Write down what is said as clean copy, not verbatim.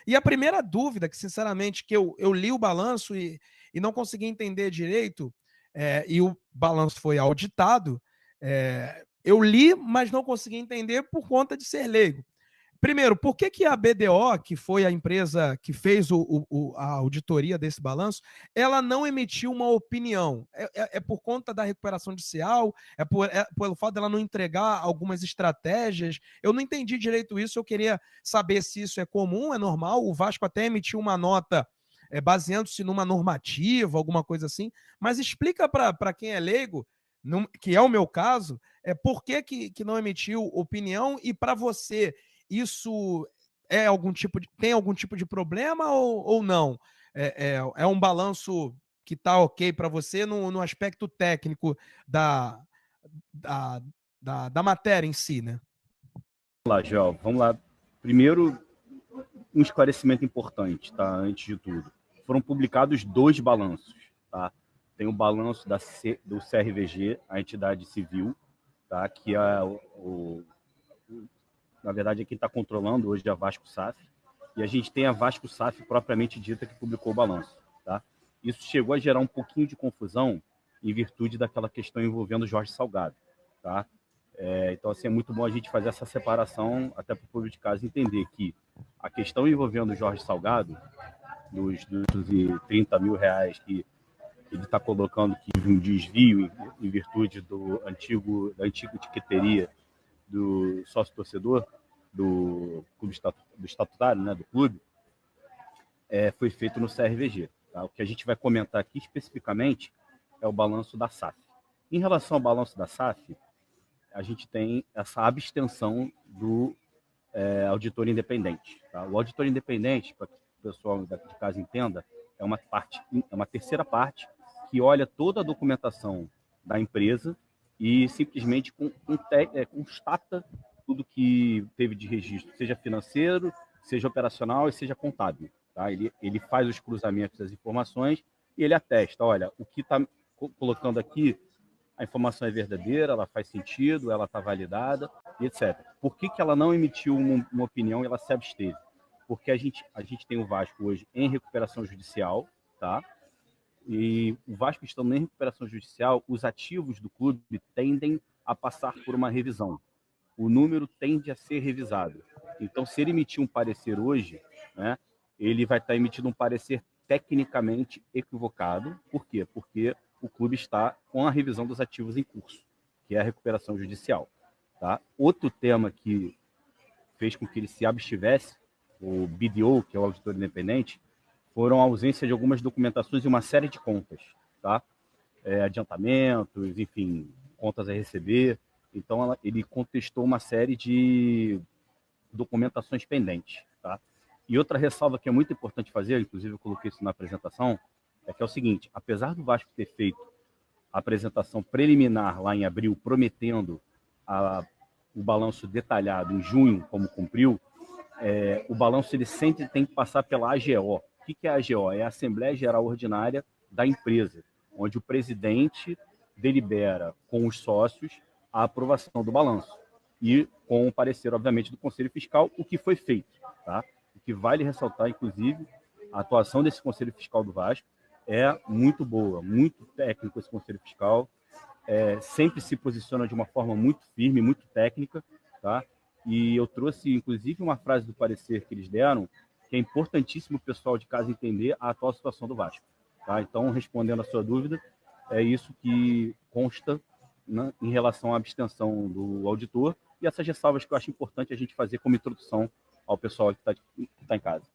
E a primeira dúvida, que sinceramente, que eu li o balanço e não consegui entender direito, e o balanço foi auditado, eu li, mas não consegui entender por conta de ser leigo. Primeiro, por que a BDO, que foi a empresa que fez a auditoria desse balanço, ela não emitiu uma opinião? É por conta da recuperação judicial? Pelo fato dela não entregar algumas estratégias? Eu não entendi direito isso, eu queria saber se isso é comum, é normal. O Vasco até emitiu uma nota baseando-se numa normativa, alguma coisa assim, mas explica para quem é leigo, que é o meu caso, por que não emitiu opinião e para você isso tem algum tipo de problema ou não? É um balanço que está ok para você no aspecto técnico da, da, da matéria em si, né? Vamos lá, Joel. Vamos lá. Primeiro, um esclarecimento importante, tá? Antes de tudo. Foram publicados 2 balanços, tá? Tem o balanço do CRVG, a entidade civil, tá? Que é na verdade, quem está controlando hoje é a Vasco SAF, e a gente tem a Vasco SAF propriamente dita que publicou o balanço, tá? Isso chegou a gerar um pouquinho de confusão em virtude daquela questão envolvendo Jorge Salgado, tá? Então, assim, é muito bom a gente fazer essa separação, até para o público de casa entender que a questão envolvendo Jorge Salgado, dos 230 mil reais que ele está colocando que um desvio em virtude da antiga etiqueteria do sócio-torcedor, do clube do estatutário, né, do clube, foi feito no CRVG. Tá? O que a gente vai comentar aqui especificamente é o balanço da SAF. Em relação ao balanço da SAF, a gente tem essa abstenção do auditor independente. Tá? O auditor independente, para que o pessoal de casa entenda, é uma terceira parte que olha toda a documentação da empresa e simplesmente constata tudo que teve de registro, seja financeiro, seja operacional e seja contábil. Tá? Ele faz os cruzamentos das informações e ele atesta, olha, o que está colocando aqui, a informação é verdadeira, ela faz sentido, ela está validada, e etc. Por que ela não emitiu uma opinião e ela se absteve? Porque a gente tem o Vasco hoje em recuperação judicial, tá? E o Vasco estando em recuperação judicial, os ativos do clube tendem a passar por uma revisão. O número tende a ser revisado. Então, se ele emitir um parecer hoje, né, ele vai estar emitindo um parecer tecnicamente equivocado. Por quê? Porque o clube está com a revisão dos ativos em curso, que é a recuperação judicial. Tá? Outro tema que fez com que ele se abstivesse, o BDO, que é o auditor independente, foram a ausência de algumas documentações e uma série de contas, tá? Adiantamentos, enfim, contas a receber. Então, ele contestou uma série de documentações pendentes, tá? E outra ressalva que é muito importante fazer, inclusive eu coloquei isso na apresentação, é que é o seguinte: apesar do Vasco ter feito a apresentação preliminar lá em abril, prometendo o balanço detalhado em junho, como cumpriu, o balanço ele sempre tem que passar pela AGO. O que é a AGO? É a Assembleia Geral Ordinária da empresa, onde o presidente delibera com os sócios a aprovação do balanço e com o parecer, obviamente, do Conselho Fiscal, o que foi feito. Tá? O que vale ressaltar, inclusive, a atuação desse Conselho Fiscal do Vasco é muito boa, muito técnico esse Conselho Fiscal, sempre se posiciona de uma forma muito firme, muito técnica, tá? E eu trouxe, inclusive, uma frase do parecer que eles deram, que é importantíssimo o pessoal de casa entender a atual situação do Vasco. Tá? Então, respondendo a sua dúvida, é isso que consta, né, em relação à abstenção do auditor e essas ressalvas que eu acho importante a gente fazer como introdução ao pessoal que está em casa.